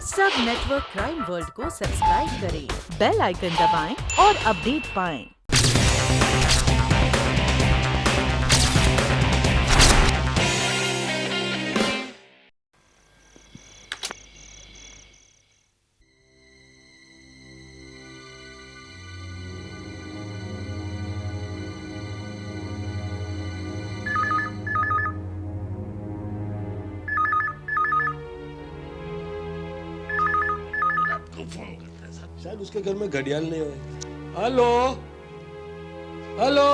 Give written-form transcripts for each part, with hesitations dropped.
सब network crime world को subscribe करें, बेल आइकन दबाएं और अपडेट पाएं। शायद उसके घर में घड़ियाल नहीं है। हेलो हेलो,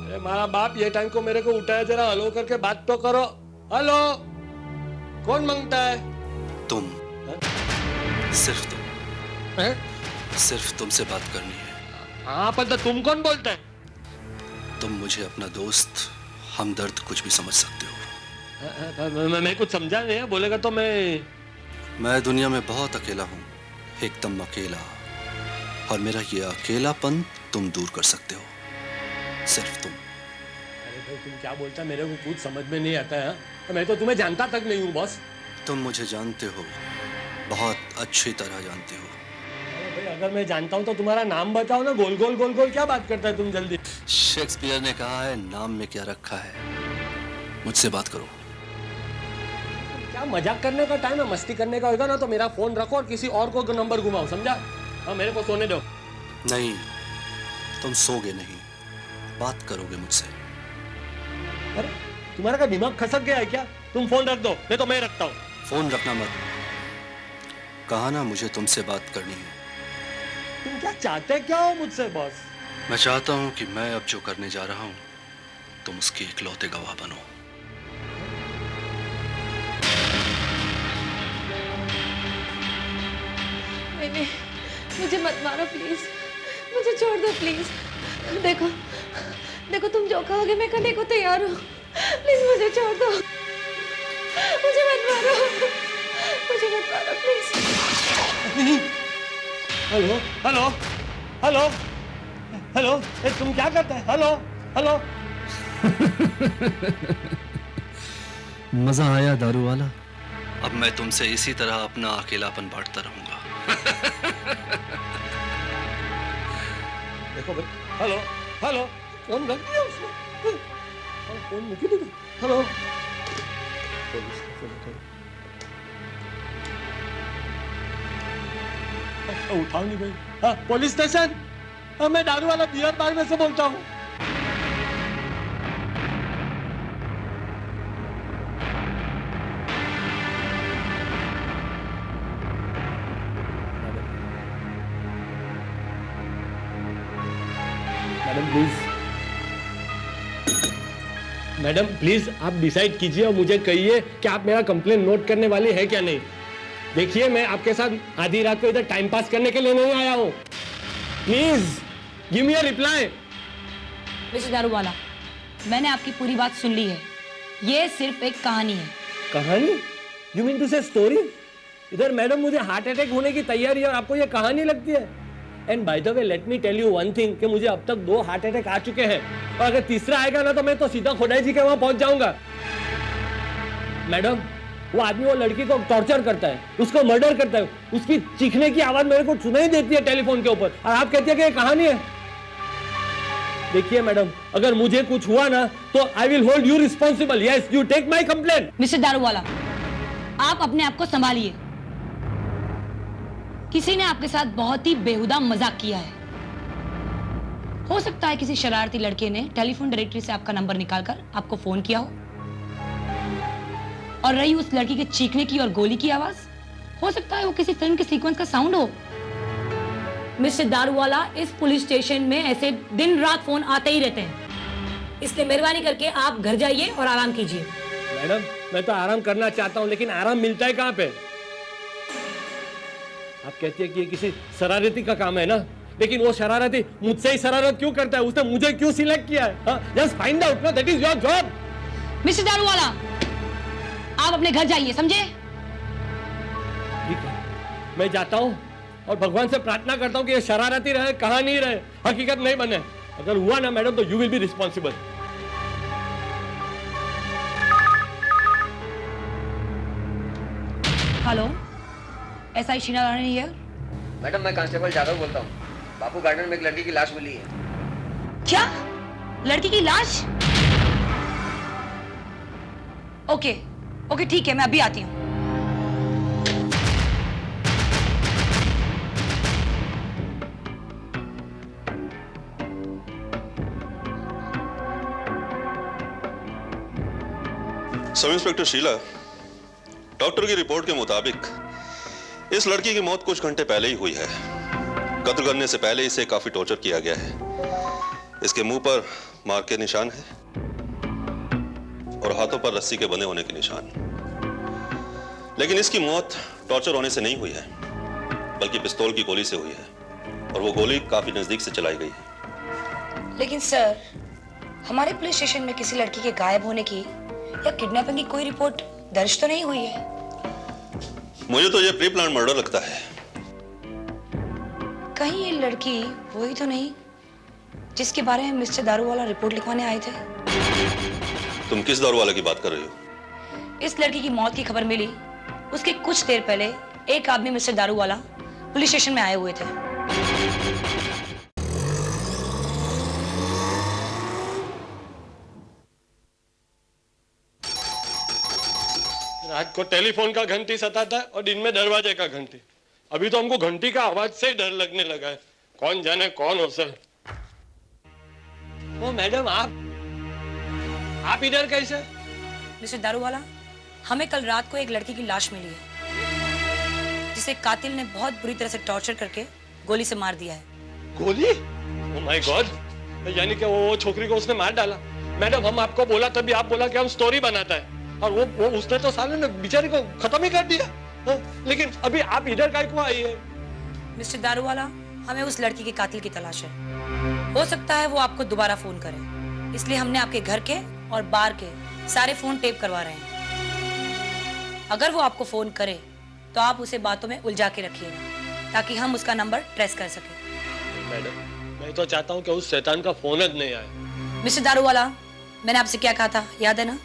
अरे मारा बाप, ये टाइम को मेरे को उठाया, जरा हेलो करके बात तो करो। हेलो, कौन मांगता है? तुम है? सिर्फ तुम है? सिर्फ तुमसे बात करनी है। हाँ, पर तो तुम कौन बोलता है? तुम मुझे अपना दोस्त हमदर्द कुछ भी समझ सकते हो। मैं कुछ समझा नहीं है, बोलेगा तो मैं दुनिया में बहुत अकेला हूँ, एकदम अकेला, और मेरा ये अकेलापन तुम दूर कर सकते हो, सिर्फ तुम। अरे भाई, तुम क्या बोलता है? मेरे को कुछ समझ में नहीं आता है। मैं तो तुम्हें जानता तक नहीं हूँ बॉस। तुम मुझे जानते हो, बहुत अच्छी तरह जानते हो। अरे भाई, अगर मैं जानता हूँ तो तुम्हारा नाम बताओ ना। गोल गोल गोल गोल क्या बात करता है तुम? जल्दी। शेक्सपियर ने कहा है, नाम में क्या रखा है। मुझसे बात करो। क्या मजाक करने का टाइम है? मस्ती करने का होगा ना तो मेरा फोन रखो और किसी और को नंबर घुमाओ, समझा? हाँ, मेरे को सोने दो। नहीं, तुम सोगे नहीं, बात करोगे मुझसे। अरे, तुम्हारा का दिमाग खसक गया है क्या? तुम फोन रख दो, नहीं तो मैं रखता हूँ। फोन रखना मत, कहा ना मुझे तुमसे बात करनी है। तुम क्या चाहते क्या हो मुझसे बॉस? मैं चाहता हूं कि मैं अब जो करने जा रहा हूं, तुम उसके इकलौते गवाह बनो। नहीं, मुझे मत मारो प्लीज, मुझे छोड़ दो प्लीज। देखो देखो, तुम जो कहोगे मैं करने को तैयार हूँ। प्लीज मुझे छोड़ दो, मुझे मत मारो, मुझे मत मारो please. Hello hello hello hello, तुम क्या करते हैं? Hello hello. मजा आया दारू वाला? अब मैं तुमसे इसी तरह अपना अकेलापन बांटता रहूंगा। देखो भाई, हेलो हेलो, फोन रख दिया उसने। फोन मुझे दे दो। हेलो, पुलिस को फोन करो। उठाओ नहीं भाई। हाँ, पुलिस स्टेशन। हाँ, मैं दारू वाला बियर बार में से बोलता हूँ। मैडम प्लीज आप डिसाइड कीजिए और मुझे कहिए कि आप मेरा कंप्लेन नोट करने वाली है क्या नहीं। देखिए, मैं आपके साथ आधी रात को इधर टाइम पास करने के लिए नहीं आया हूँ। Please give me a reply. Mister Daruwalla, मैंने आपकी पूरी बात सुन ली है। ये सिर्फ एक कहानी है। कहानी? यू मीन टू से स्टोरी? इधर मैडम मुझे हार्ट अटैक होने की तैयारी है और आपको ये कहानी लगती है? And by the way, let me tell you one thing कि मुझे अब तक 2 हार्ट अटैक आ चुके हैं, और अगर तीसरा आएगा ना तो मैं तो सीधा खुदाई जी के वहां पहुंच जाऊंगा। मैडम, वो आदमी वो लड़की को टॉर्चर करता है, उसको मर्डर करता है, उसकी चीखने की आवाज मेरे को सुनाई देती है टेलीफोन के ऊपर, और आप कहती है कि ये कहानी है। देखिए मैडम, अगर मुझे कुछ हुआ ना तो I will hold you responsible. Yes, you take my complaint. Mister Daruwala, आप अपने आप को संभालिए। किसी ने आपके साथ बहुत ही बेहुदा मजाक किया है। हो सकता है किसी शरारती लड़के ने टेलीफोन डायरेक्टरी से आपका नंबर निकालकर आपको फोन किया हो, और रही उस लड़की के चीखने की और गोली की आवाज, हो सकता है वो किसी फिल्म के सीक्वेंस का साउंड हो। मिस्टर दारूवाला, इस पुलिस स्टेशन में ऐसे दिन रात फोन आते ही रहते हैं, इसलिए मेहरबानी करके आप घर जाइए और आराम कीजिए। मैडम, मैं तो आराम करना चाहता हूं, लेकिन आराम मिलता है कहां पे? आप कहती है कि ये किसी शरारती का काम है ना, लेकिन वो शरारती मुझसे ही शरारत क्यों करता है? उसने मुझे क्यों सिलेक्ट किया है? जस्ट फाइंड आउट ना, that is your job. Mister Daruwala, आप अपने घर जाइए, समझे? ठीक है, मैं जाता हूं और भगवान से प्रार्थना करता हूं कि ये शरारती रहे, कहां नहीं रहे, हकीकत नहीं बने। अगर हुआ ना मैडम तो you will be responsible. Hello, SI Sheena Rani here. Madam मैं कांस्टेबल जादव बोलता हूँ। बापू गार्डन में एक लड़की की लाश मिली है। क्या? लड़की की लाश? ओके ओके ठीक है, मैं अभी आती हूँ। सब इंस्पेक्टर शीला, डॉक्टर की रिपोर्ट के मुताबिक इस लड़की की मौत कुछ घंटे पहले ही हुई है। कत्ल करने से पहले इसे काफी टॉर्चर किया गया है। इसके मुंह पर मार के निशान है और हाथों पर रस्सी के बंधे होने के निशान। लेकिन इसकी मौत टॉर्चर होने से नहीं हुई है, बल्कि पिस्तौल की गोली से हुई है, और वो गोली काफी नजदीक से चलाई गई है। लेकिन सर, हमारे पुलिस स्टेशन में किसी लड़की के गायब होने की या किडनैपिंग की कोई रिपोर्ट दर्ज तो नहीं हुई है। मुझे तो ये प्री प्लान मर्डर लगता है। कहीं ये लड़की वही तो नहीं जिसके बारे में मिस्टर दारूवाला रिपोर्ट लिखवाने आए थे? तुम किस दारू वाले की बात कर रही हो? इस लड़की की मौत की खबर मिली उसके कुछ देर पहले एक आदमी मिस्टर दारूवाला पुलिस स्टेशन में आए हुए थे। रात को टेलीफोन का घंटी सताता है और दिन में दरवाजे का घंटी। अभी तो हमको घंटी का आवाज से ही डर लगने लगा है। कौन जाने कौन हो सर। ओ मैडम, आप इधर कैसे? मिस्टर दारूवाला, हमें कल रात को एक लड़की की लाश मिली है जिसे कातिल ने बहुत बुरी तरह से टॉर्चर करके गोली से मार दिया है। गोली? ओह माय गॉड, यानी कि वो छोकरी को उसने मार डाला। मैडम, हम आपको बोला तभी आप बोला कि हम स्टोरी बनाता है, और वो उसने तो साले ने बेचारी को खत्म ही कर दिया। लेकिन अभी आप इधर काहे को आई है? मिस्टर दारूवाला, हमें उस लड़की के कातिल की तलाश है। हो सकता है वो आपको दोबारा फोन करे, इसलिए हमने आपके घर के और बार के सारे फोन टेप करवा रहे हैं। अगर वो आपको फोन करे तो आप उसे बातों में उलझा के रखिएगा ताकि हम उसका नंबर ट्रेस कर सके। मैडम, मैं तो चाहता हूँ कि उस शैतान का फोन જ नहीं आए। मिस्टर दारूवाला, मैंने आपसे क्या कहा था, याद है ना?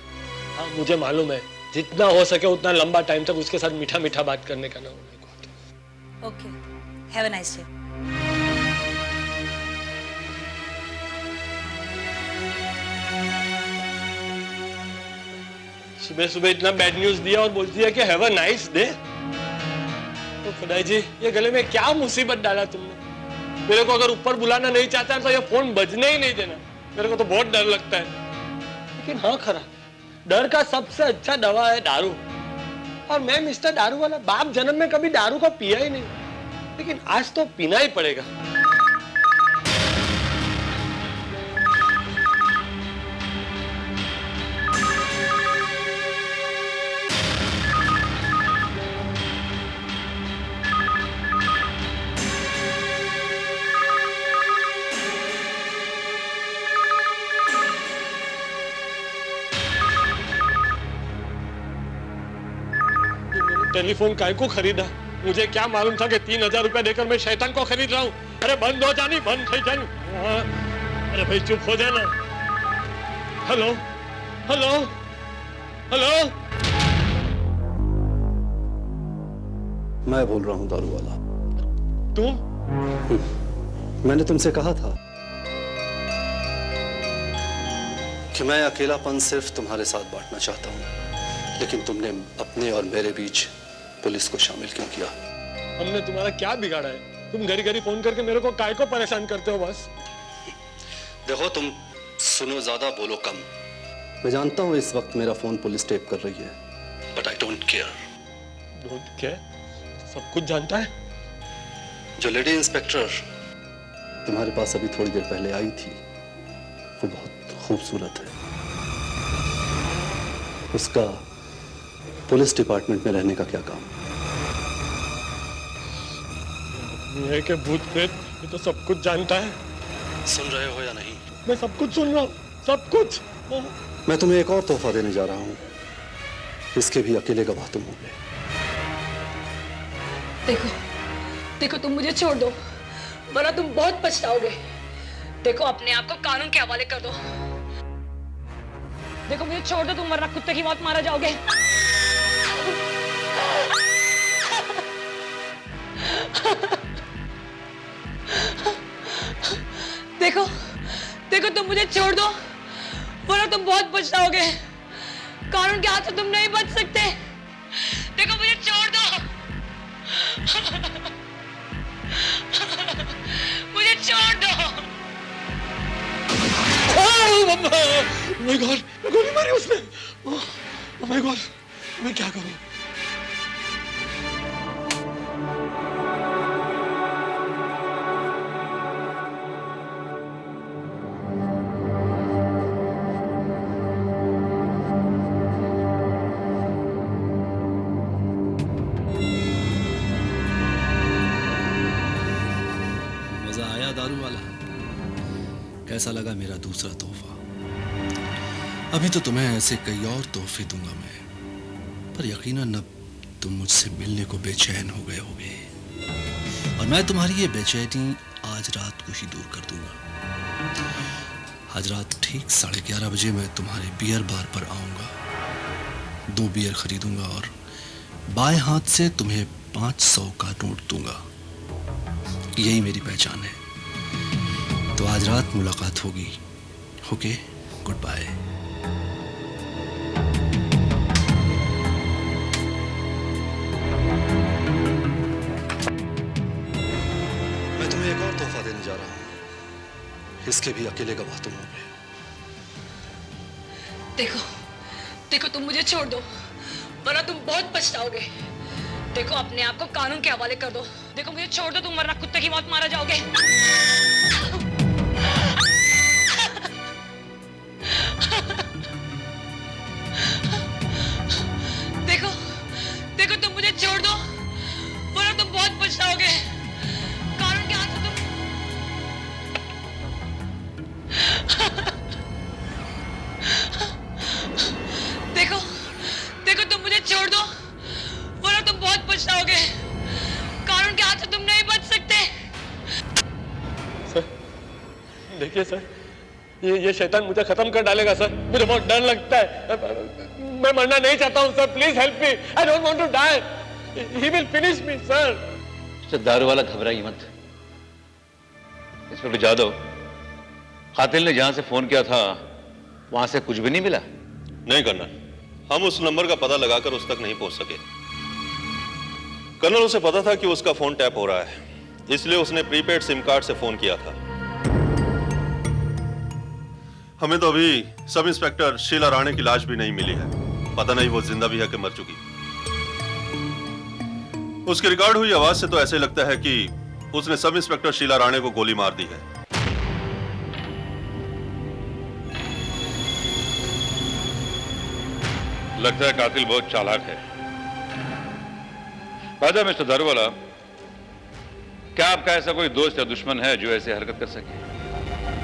हाँ, मुझे मालूम है। जितना हो सके उतना लंबा टाइम तक उसके साथ मीठा मीठा बात करने का ना। Okay, have a nice day. सुबह सुबह इतना बैड न्यूज दिया और बोलती है कि हैव अ नाइस डे। तो खुदा जी, ये गले में क्या मुसीबत डाला तुमने। मेरे को अगर ऊपर बुलाना नहीं चाहता है तो ये फोन बजने ही नहीं देना। मेरे को तो बहुत डर लगता है। लेकिन हाँ खरा, डर का सबसे अच्छा दवा है दारू। और मैं मिस्टर दारू वाला बाप जन्म में कभी दारू को पिया ही नहीं, लेकिन आज तो पीना ही पड़ेगा। टेलीफोन काय को खरीदा? मुझे क्या मालूम था कि 3000 रुपए देकर मैं शैतान को खरीद रहा हूँ। अरे बंद हो जानी, बंद हो जानी। अरे भाई चुप हो जाना। Hello hello hello. मैं बोल रहा हूँ दारू वाला। तुम? मैंने तुमसे कहा था कि मैं अकेलापन सिर्फ तुम्हारे साथ बांटना चाहता हूँ, लेकिन तुमने अपने और मेरे बीच पुलिस को शामिल क्यों किया? हमने तुम्हारा क्या बिगाड़ा है? तुम घड़ी घड़ी फोन करके मेरे को काय को परेशान करते हो बस। देखो, तुम सुनो ज्यादा, बोलो कम। मैं जानता हूँ इस वक्त मेरा फोन पुलिस टेप कर रही है, but I don't care. Don't care? सब कुछ जानता है। जो लेडी इंस्पेक्टर तुम्हारे पास अभी थोड़ी देर पहले आई थी, वो बहुत खूबसूरत है। उसका पुलिस डिपार्टमेंट में रहने का क्या काम? ये के भूत प्रेत, ये तो सब कुछ जानता है। सुन रहे हो या नहीं? मैं सब कुछ सुन रहा हूँ, सब कुछ। मैं तुम्हें एक और तोहफा देने जा रहा हूँ, इसके भी अकेले गवाह तुम होंगे। देखो देखो, तुम मुझे छोड़ दो वरना तुम बहुत पछताओगे। देखो, अपने आप को कानून के हवाले कर दो। देखो, मुझे छोड़ दो तुम, वरना कुत्ते की मौत मारा जाओगे। देखो तुम मुझे छोड़ दो वरना तुम बहुत पछताओगे। कानून के हाथ से तुम नहीं बच सकते। देखो मुझे छोड़ दो। मुझे छोड़ दो। माय गॉड, गोली मारी उसने। ओह माय गॉड, मैं क्या करूं? मजा आया दारू वाला? कैसा लगा मेरा दूसरा तोहफा? अभी तो तुम्हें ऐसे कई और तोहफे दूंगा मैं, पर यकीनन अब तुम मुझसे मिलने को बेचैन हो गए होगे, और मैं तुम्हारी ये बेचैनी आज रात को ही दूर कर दूंगा। आज रात ठीक 11:30 बजे मैं तुम्हारे बियर बार पर आऊंगा, 2 बियर खरीदूंगा और बाएं हाथ से तुम्हें 500 का नोट दूंगा। यही मेरी पहचान है। तो आज रात मुलाकात होगी। Okay, goodbye. मैं तुम्हें एक और तोहफा देने जा रहा हूं, इसके भी अकेले गवाह तुम होगे। देखो देखो तुम मुझे छोड़ दो वरना तुम बहुत पछताओगे। देखो अपने आप को कानून के हवाले कर दो। देखो मुझे छोड़ दो तुम वरना कुत्ते की मौत मारा जाओगे। देखो देखो तुम मुझे छोड़ दो वरना तुम बहुत पछताओगे। कानून के हाथ से तुम देखो देखो तुम मुझे छोड़ दो वरना तुम बहुत पछताओगे। कानून के हाथ से तुम नहीं बच सकते। सर देखिए सर, ये शैतान मुझे खत्म कर डालेगा सर। मुझे बहुत डर लगता है। मैं मरना नहीं चाहता हूँ sir, please help me. I don't want to die. He will finish me sir. Daruwala घबराइए मत। इंस्पेक्टर जादव, कातिल ने जहां से फोन किया था वहां से कुछ भी नहीं मिला? नहीं कर्नल, हम उस नंबर का पता लगाकर उस तक नहीं पहुंच सके। कर्नल, उसे पता था कि उसका फोन टैप हो रहा है, इसलिए उसने प्रीपेड सिम कार्ड से फोन किया था। हमें तो अभी सब इंस्पेक्टर शीला राणे की लाश भी नहीं मिली है। पता नहीं वो जिंदा भी है कि मर चुकी। उसकी रिकॉर्ड हुई आवाज से तो ऐसे लगता है कि उसने सब इंस्पेक्टर शीला राणे को गोली मार दी है। लगता है कातिल बहुत चालाक है। राजा मिस्टर दारूवाला, क्या आपका ऐसा कोई दोस्त या दुश्मन है जो ऐसे हरकत कर सके?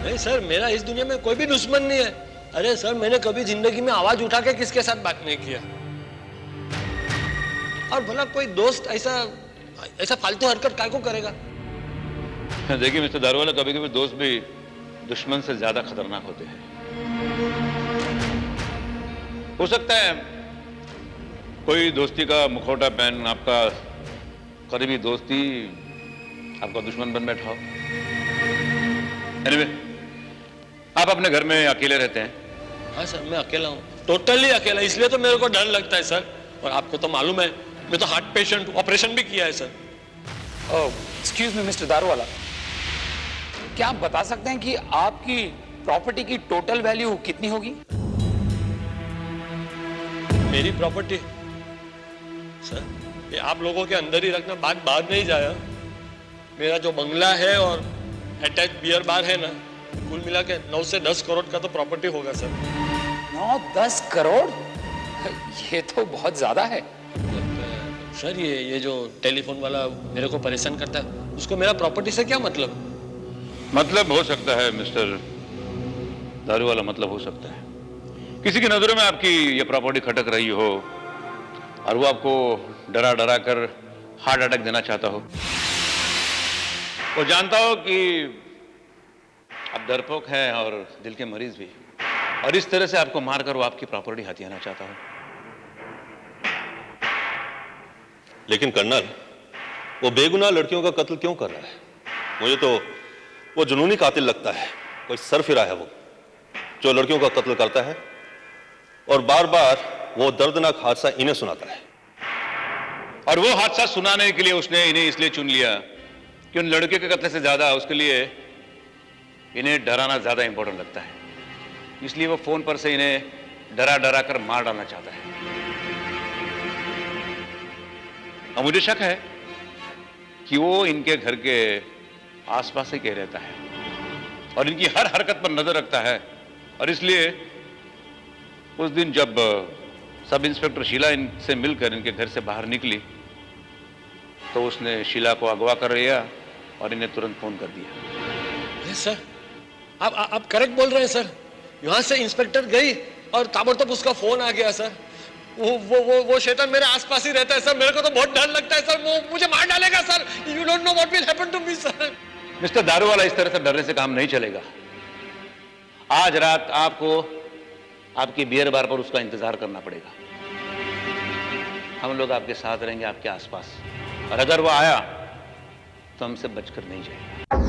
नहीं सर, मेरा इस दुनिया में कोई भी दुश्मन नहीं है। अरे सर, मैंने कभी जिंदगी में आवाज उठा के किसके साथ बात नहीं किया। और भला कोई दोस्त ऐसा फालतू हरकत काय को करेगा? देखिए मिस्टर दारूवाला, कभी कभी दोस्त भी दुश्मन से ज्यादा खतरनाक होते हैं। हो सकता है कोई दोस्ती का मुखौटा पहन आपका करीबी दोस्ती आपका दुश्मन बन बैठा हो। Anyway, आप अपने घर में अकेले रहते हैं? हाँ सर, मैं अकेला हूँ, टोटली अकेला। इसलिए तो मेरे को डर लगता है सर। और आपको तो मालूम है, मैं तो हार्ट पेशेंट हूँ, ऑपरेशन भी किया है sir. Excuse me mister Daruwalla, क्या आप बता सकते हैं कि आपकी प्रॉपर्टी की टोटल वैल्यू कितनी होगी? मेरी प्रॉपर्टी सर, ये आप लोगों के अंदर ही रखना, बात बाहर नहीं जाया। मेरा जो बंगला है और अटैच बियर बार है ना, कुल मिला के 9 से 10 करोड़ का तो प्रॉपर्टी होगा सर। 9-10 करोड़? ये तो बहुत ज्यादा है। सर ये जो टेलीफोन वाला मेरे को परेशान करता है, उसको मेरा प्रॉपर्टी से क्या मतलब? मतलब हो सकता है मिस्टर दारूवाला, मतलब हो सकता है किसी की नजरों में आपकी ये प्रॉपर्टी खटक रही हो और वो आपको डरा डरा कर हार्ट अटैक देना चाहता हो। वो जानता हो कि आप डरपोक हैं और दिल के मरीज भी, और इस तरह से आपको मारकर वो आपकी प्रॉपर्टी हथियाना चाहता हो। लेकिन कर्नल, वो बेगुनाह लड़कियों का कत्ल क्यों कर रहा है? मुझे तो वो जुनूनी कातिल लगता है। कोई सरफिरा है वो, जो लड़कियों का कत्ल करता है और बार बार वो दर्दनाक हादसा इन्हें सुनाता है। और वो हादसा सुनाने के लिए उसने इन्हें इसलिए चुन लिया कि उन लड़के के कत्ल से ज्यादा उसके लिए इन्हें डराना ज्यादा इंपॉर्टेंट लगता है। इसलिए वो फोन पर से इन्हें डरा डरा कर मार डालना चाहता है। और मुझे शक है कि वो इनके घर के आसपास ही कह रहता है और इनकी हर हरकत पर नजर रखता है। और इसलिए उस दिन जब सब इंस्पेक्टर शीला इनसे मिलकर इनके घर से बाहर निकली तो उसने शीला को अगवा कर लिया और इन्हें तुरंत फोन कर दिया। सर आप करेक्ट बोल रहे हैं सर। यहाँ से इंस्पेक्टर गई और ताबड़तोब उसका फोन आ गया सर। वो शैतान मेरे आसपास ही रहता है सर। मेरे को तो बहुत डर लगता है सर। वो मुझे मार डालेगा sir. You don't know what will happen to me sir. Mister Daruwala, इस तरह से डरने से काम नहीं चलेगा। आज रात आपको आपकी बियर बार पर उसका इंतजार करना पड़ेगा। हम लोग आपके साथ रहेंगे, आपके आसपास, और अगर वो आया तो हमसे बचकर नहीं जाएगा।